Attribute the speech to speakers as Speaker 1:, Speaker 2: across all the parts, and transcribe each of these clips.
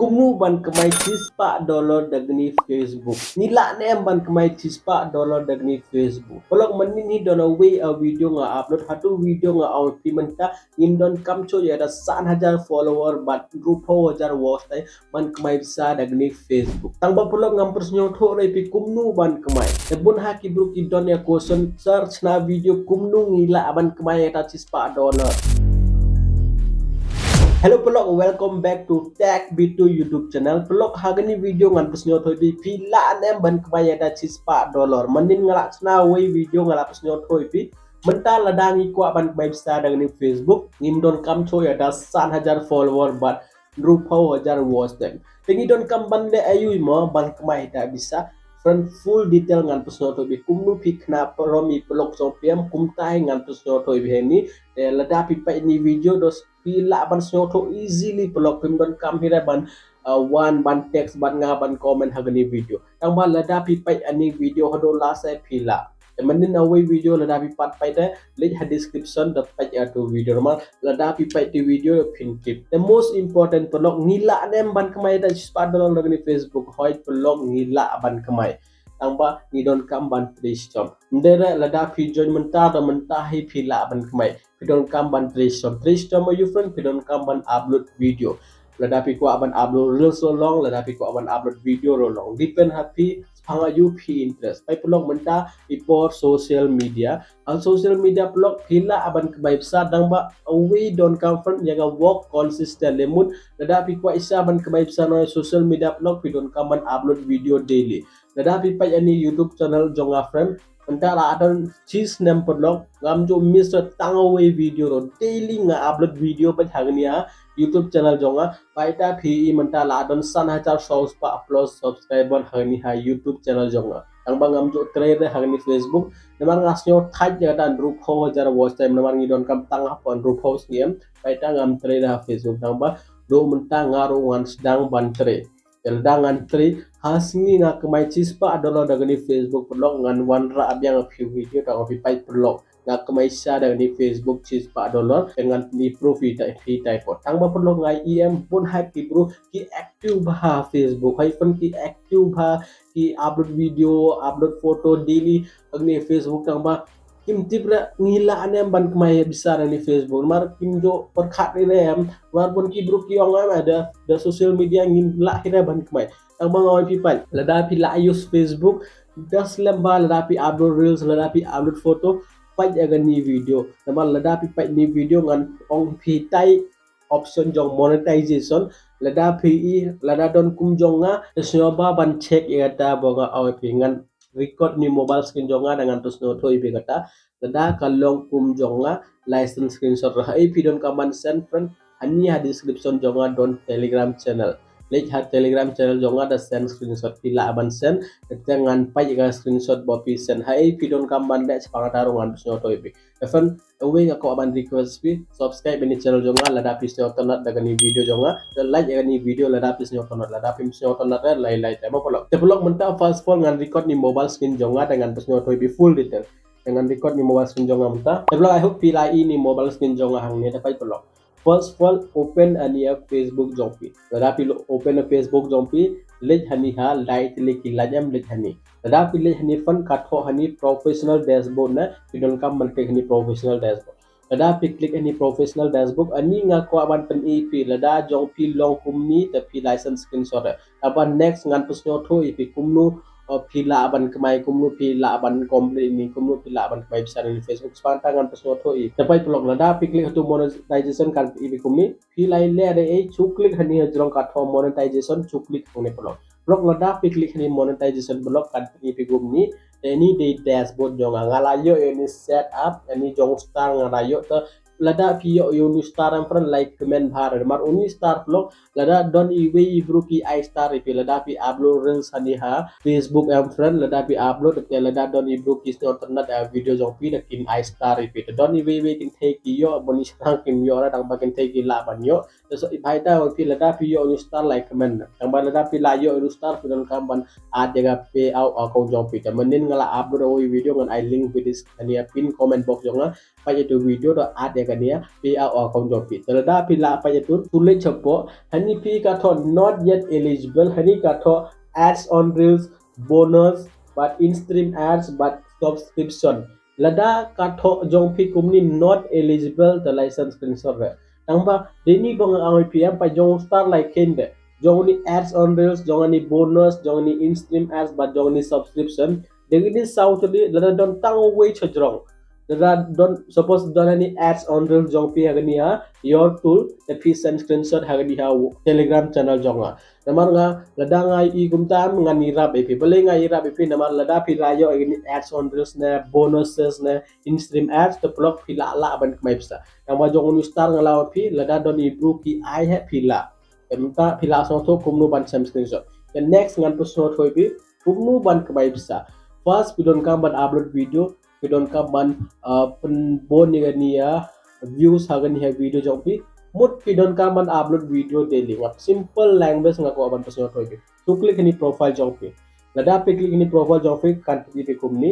Speaker 1: kumnu ban kemai $4 dagni Facebook. Nila ne ban kemai $4 dagni Facebook. Kalau menini dona way a video nga upload hatu video nga on pimenta indon kamcho ya da 1,000 follower bat rupo wajar watch tay ban kemai bisa dagni Facebook. Tangba pulo ngam persnyo tho rai pi kumnu ban kemai. Ebun ha ki bro ki don ya question search na video kumnu ngila ban kemai ta $4. Hello pelok, welcome back to Tech Bittu YouTube channel. Pelok hagani video ngan pesnyo thoi pi pila nem ban kemaya da $4. Manin ngalak sna way video ngalak pesnyo thoi pi menta ladangi kwa ban kemai bisa dengan Facebook ngindon kam cho ya da 1,000 follower bat rupa wajar watch them. Tengi don kam ban de ayu mo ban kemai da bisa front full detail ngan pesno thoi bi kumnu pi kna romi pelok so pm kumtai ngan pesno thoi bi ni lada pi pa ini video dos pila ban snoto easily pelok pim don kam hira ban one ban text ban nga ban comment hagani video tang ba lada pi pa ani video hodo la sai pila manin away video lada pi pat pa de link ha description dot pa to video mal lada pi pa di video pin clip. The most important pelok ngila nem ban kemai da $4 hagani Facebook hoi pelok ngila ban kemai tangba ngidon kam ban Playstore ndere lada pi join menta da menta hi pila ban kemai pidon kam ban Playstore mo you friend pidon kam ban upload video lada pi ko ban upload reels so long lada pi ko ban upload video ro long depend happy hanga you pi interest pai pelok menta ipor social media al social media pelok pila aban kemai besar dangba we don't come from yaga work consistent lemut lada pi ko isa ban kemai besar no social media pelok pidon kam ban upload video daily lada pi pa ani YouTube channel jonga friend antara adon cheese nem pelok ngam jo miss tang away video ro daily nga upload video pa hagnia YouTube channel jonga paita phi menta la adon 1,000 shows pa upload subscriber hagni ha YouTube channel jonga ang bangam jo trade hagni Facebook namar ngasnyo thaj ja dan rup ho jar watch time namar ngidon kam tang pon rup ho ngiem paita ngam trade ha Facebook nang ba do menta ngaro wan sedang ban trade eldangan tri hasni nga kemai $4 dagani Facebook pelok ngan wanra abyang few video ta opi pai pelok nga kemai sa dagani Facebook $4 dengan ni profit fi type tangba pelok ngai em pun happy bro ki active ha Facebook hai pun ki active ha ki upload video upload photo daily agni Facebook tangba kim tibra ngila anem ban kemai besar ni Facebook mar kim jo perkhat ni rem mar pun ki bro ki ong ada da social media ngin la hira ban kemai ang mga people lada pi la use Facebook das lamba lada pi upload reels lada pi upload photo pa agan ni video nama lada pi pa ni video ngan ong pi tai option jong monetization lada pi lada don kum jonga syoba ban check yata bonga aw pi ngan record ni mobile screen jonga dengan terus no thoi be kata lada kalong kum jonga license screenshot ra ai pidon kaman send friend hani ha description jonga don Telegram channel link ha Telegram channel jonga da send screenshot pila aban send dengan pai ga screenshot bopi send ha ai pidon kaman da pangataro ngan terus no thoi be even away ako aban request pi subscribe ni channel jonga lada pis no tonat daga ni video jonga like ga ni video lada pis no tonat lada pis no tonat lai tema polok develop menta first of all ngan record ni mobile screen jonga dengan pis no thoi be full detail dengan record ni mobile screen jonga menta develop I hope pila ni mobile screen jonga hang ni dapat polok first of all open ani Facebook jompi lada open a Facebook jompi lej hani ha light leki lajam lej hani lada lej hani fan katho hani professional dashboard na pidon kam man hani professional dashboard lada click ani professional dashboard ani nga ko aban pen ep lada jompi long kumni ta pi license screenshot aba next ngan pusno tho ep kumnu pila aban kemai kumnu pila aban complete ni kumnu pila aban kemai besar ni Facebook spantangan pusno tho ep dapat pelok lada click to monetization kan ep kumni pila le ada chuklik hani jrong katho monetization chuklik hone pelok blok lada klik ni monetization blok kan ep kumni any day dashboard jonga ngalayo ini set up any jong star ngalayo ta lada piyo uni star and friend like comment bar mar uni star blog lada don iwe ibru ki I star ipi lada pi upload reels hani ha Facebook and friend lada pi upload ke lada don ibru ki internet video jong pi kin I star ipi don iwe kin take yo boni sang kin yo ra dang bakin take la ban yo so ipaita pi lada pi yo you start like comment tang ban lada pi la yo you start pidon kam ban adega pay out account jong pi manin ngala upload o video ngan I link with this ania pin comment box jonga pa itu video do adega nia pay out account jong pi lada pi la pa itu tulis cepo hani pi ka tho not yet eligible hani ka tho ads on reels bonus but in stream ads but subscription lada ka tho jong pi kumni not eligible the license screenshot tangba deni bang ang PM pa jong start like kende jong ni ads on reels jong ni bonus jong ni in stream ads but jong ni subscription degi ni south li lada don tang way chajrong lada don suppose don any ads on reels jong pi hagani ha your tool the fee send screenshot hagani ha telegram channel jonga namar nga lada nga I kumtam nga ni rap epi bale nga I rap epi namar lada pi rayo ini ads on reels na bonuses na in stream ads to block pi la la ban kmai psa yang wajong unu star ngalaw pi lada don ibru ki I have pila emta pila so to kumnu ban sam screenshot the next ngan pusno thoi pi kumnu ban kmai psa first pidon kam ban upload video pidon kam ban pen bon ni gania views hagan hi video jong pi mut pidon kam ban upload video daily what simple language ngako ban pusno thoi pi to click ni profile jong pi lada pi click ni profile jong pi kan pi kumni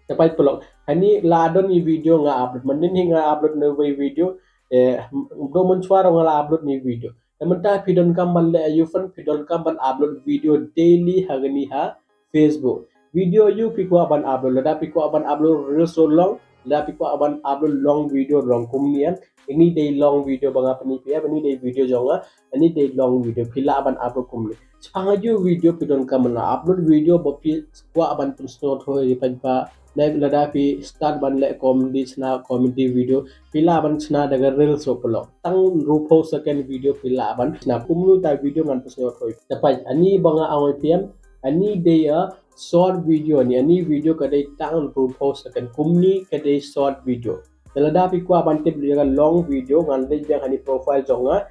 Speaker 1: dapat pelok hani ladon ni video nga upload manin hinga upload na video do mon chwaro nga upload ni video namanta pidon kam balle you fan pidon kam ban upload video daily hagani ha Facebook video you piko aban upload lada piko aban upload reels so long lada piko aban upload long video long kumnian ini day long video banga pani pia ini day video jonga ini day long video pila aban upload kumni changaju video pidon kam na upload video bopi kwa aban pun snot hoi pa live lada pi start ban le comedy video pila ban chna daga reels so polo tang rupo second video pila ban chna kumnu ta video ngan pusno thoi tapai ani banga awai pm ani de a short video ni ani video kadai tang rupo second kumni kadai short video lada pi kwa ban tip daga long video ngan de jang ani profile jonga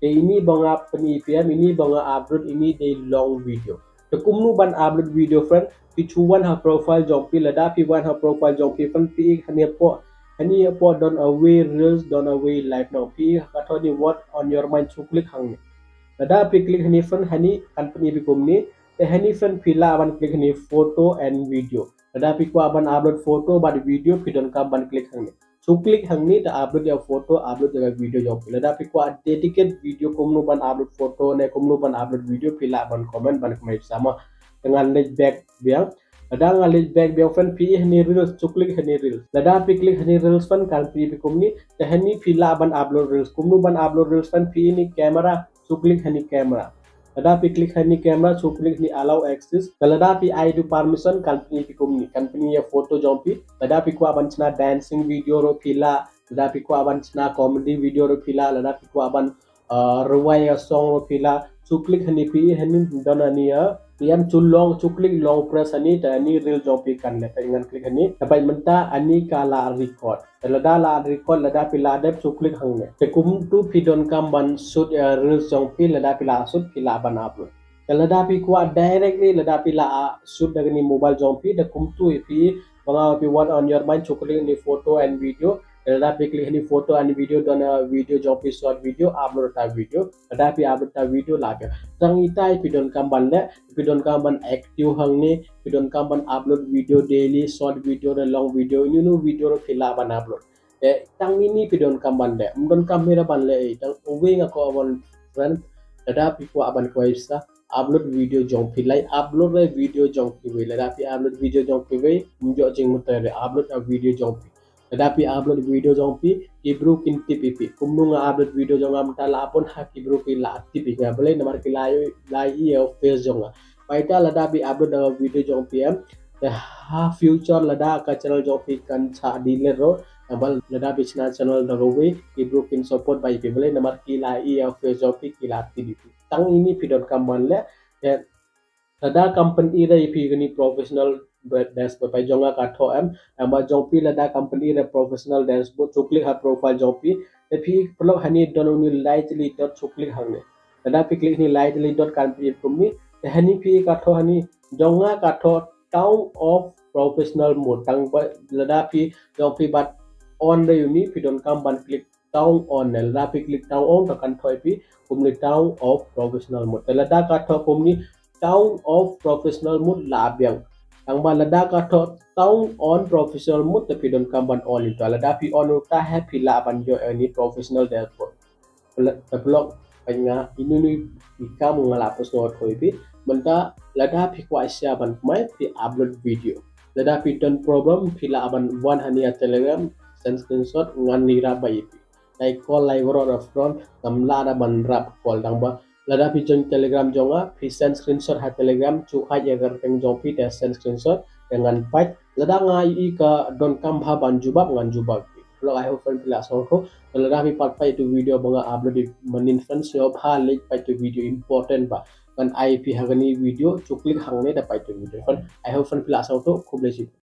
Speaker 1: ini banga pani pm ini banga upload ini de long video the kumnu ban upload video friend pi chuan ha profile jong pi lada pi wan ha profile jong pi fan pi hani po don away reels don away live now pi ka thoni what on your mind chu click hang lada pi click hani fan hani company pi kumni te hani fan pila aban click hani photo and video lada pi ko aban upload photo but video pi don ka ban click hang chu click hang ni ta upload ya photo upload ya video jong pi lada pi ko dedicate video kumnu ban upload photo ne kumnu ban upload video pila ban comment ban mai sama dengan link back biang ada ngalih back biang fan pi hani reels cuklik hani reels lada pi klik hani reels fan kan pi kumni te hani pila ban upload reels kumnu ban upload reels fan pi ni camera cuklik hani camera lada pi klik hani camera cuklik ni allow access lada pi I do permission kan pi kumni company ya photo jompi lada pi ko aban chna dancing video ro pila lada pi ko aban chna comedy video ro pila lada pi ko aban ruwaya song ro pila cuklik hani pi hani donania PM long cuklik long press ani ta ani real jopi kan le pengan klik ani dapat menta ani kala record lada la record lada pila dep cuklik hang ne te kum tu pidon kam ban shoot real jong pi lada pila shoot pila ban upload lada pi kwa directly lada pila shoot dagani mobile jong pi de kum tu pi banga pi what on your mind cuklik ni photo and video lada pi klik ni photo and video don video jong pi short video upload ta video lada pi upload ta video la tang itai pidon kam ban le pidon kam ban active hang ni pidon kam ban upload video daily short video the long video ini no video ro pila ban upload tang ini pidon kam ban de don kamera ban le tang owing ako abon friend ada pi ko aban ko isa upload video jong pilai upload video jong pi we lada pi upload video jong pi we mjo jing mutere upload a video jong pi lada pi upload video jong pi ibru kin tipipi kumnu nga upload video jong am ta la pon ha ibru pi la tipi nga bele namar ki la yo face jong paita lada pi upload video jong pi am the ha future lada ka channel jong pi kan cha dile ro abal lada pi channel da we ibru kin support by pi bele namar ki la yo face jong pi ki la tipi tang ini pidon kamban le lada company ra ipi gani professional dashboard pai jonga ka tho am ama jongpi lada company ra professional dashboard chukli ha profile jongpi te phi plok hani dononi lightly dot chukli hangne lada pi click ni lightly dot company kumni te hani phi ka tho hani jonga ka tho town of professional mode tang lada phi jongpi bat on the uni phi don kam ban click town on nel rapi klik town on takan thoi pi kumni town of professional mode lada ka tho kumni town of professional mode labyang ang balada ka tho town on professional mode tapi don kamban on itu lada pi on ta happy la ban yo any professional dashboard blog panya inunu ikamu ngalapos no thoi pi menta lada pi kwa sia ban mai pi upload video lada pi don problem pi la ban one hania telegram send screenshot ngan nira bai pi like call like ro front kam la da ban rap call dang ba lada pi jong telegram jonga pi send screenshot ha telegram chu ha ya gar teng jong pi te send screenshot dengan fight lada ngai i ka don kam bha ban jubab ngan jubab lo I hope friend pila so ko lada pi pat pai tu video banga upload manin friends yo bha lek pai tu video important ba kan IP hagani video cuklik hangne da pai tu video kan I hope friend pila so to খুব বেশি